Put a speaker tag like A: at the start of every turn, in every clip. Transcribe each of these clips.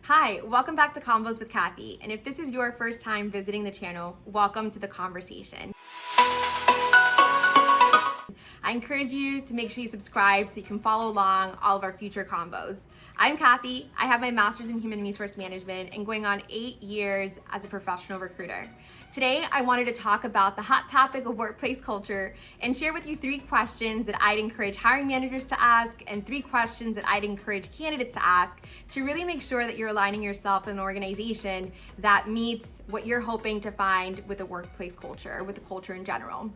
A: Hi, welcome back to Convos with Kathy. And if this is your first time visiting the channel, welcome to the conversation. I encourage you to make sure you subscribe so you can follow along all of our future convos. I'm Kathy. I have my master's in human resource management and going on 8 years as a professional recruiter. Today, I wanted to talk about the hot topic of workplace culture and share with you 3 questions that I'd encourage hiring managers to ask and 3 questions that I'd encourage candidates to ask to really make sure that you're aligning yourself in an organization that meets what you're hoping to find with a workplace culture, with the culture in general.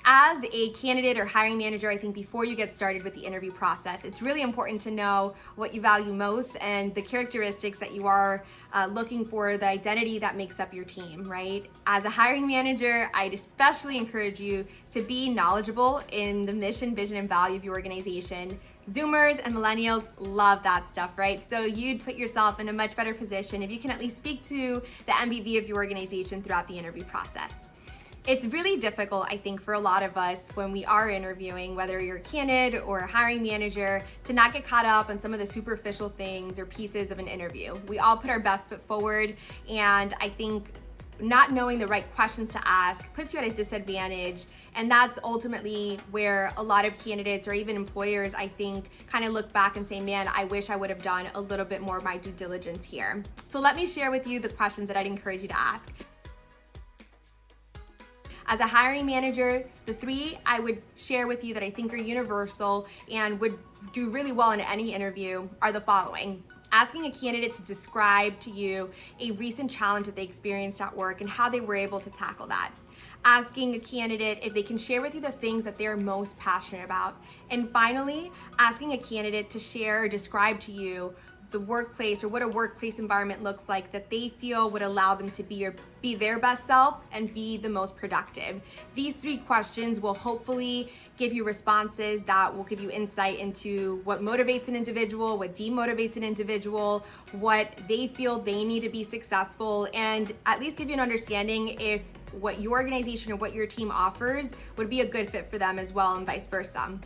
A: As a candidate or hiring manager, I think before you get started with the interview process, it's really important to know what you value most and the characteristics that you are looking for, the identity that makes up your team, right? As a hiring manager, I'd especially encourage you to be knowledgeable in the mission, vision, and value of your organization. Zoomers and millennials love that stuff, right? So you'd put yourself in a much better position if you can at least speak to the MVV of your organization throughout the interview process. It's really difficult, I think, for a lot of us when we are interviewing, whether you're a candidate or a hiring manager, to not get caught up on some of the superficial things or pieces of an interview. We all put our best foot forward, and I think not knowing the right questions to ask puts you at a disadvantage, and that's ultimately where a lot of candidates or even employers, I think, kind of look back and say, man, I wish I would have done a little bit more of my due diligence here. So let me share with you the questions that I'd encourage you to ask. As a hiring manager, the 3 I would share with you that I think are universal and would do really well in any interview are the following. Asking a candidate to describe to you a recent challenge that they experienced at work and how they were able to tackle that. Asking a candidate if they can share with you the things that they're most passionate about. And finally, asking a candidate to share or describe to you the workplace or what a workplace environment looks like that they feel would allow them to be their best self and be the most productive. These 3 questions will hopefully give you responses that will give you insight into what motivates an individual, what demotivates an individual, what they feel they need to be successful, and at least give you an understanding if what your organization or what your team offers would be a good fit for them as well, and vice versa.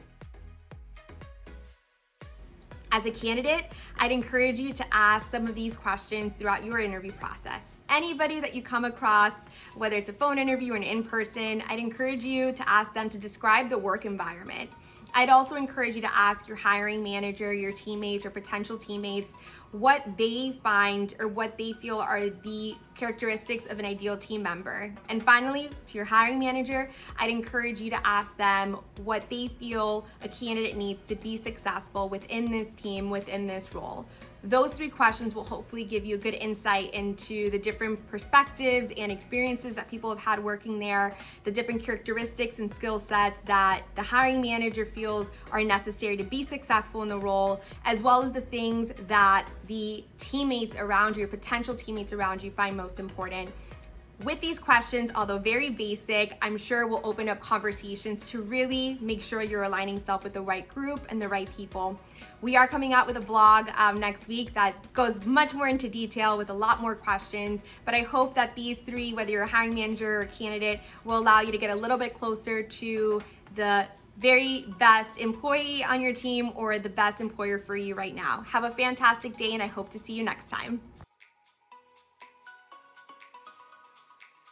A: As a candidate, I'd encourage you to ask some of these questions throughout your interview process. Anybody that you come across, whether it's a phone interview or an in-person, I'd encourage you to ask them to describe the work environment. I'd also encourage you to ask your hiring manager, your teammates or potential teammates what they find or what they feel are the characteristics of an ideal team member. And finally, to your hiring manager, I'd encourage you to ask them what they feel a candidate needs to be successful within this team, within this role. Those 3 questions will hopefully give you a good insight into the different perspectives and experiences that people have had working there, the different characteristics and skill sets that the hiring manager feels are necessary to be successful in the role, as well as the things that the teammates around you, your potential teammates around you, find most important. With these questions, although very basic, I'm sure will open up conversations to really make sure you're aligning yourself with the right group and the right people. We are coming out with a vlog next week that goes much more into detail with a lot more questions, but I hope that these 3, whether you're a hiring manager or a candidate, will allow you to get a little bit closer to the very best employee on your team or the best employer for you right now. Have a fantastic day, and I hope to see you next time.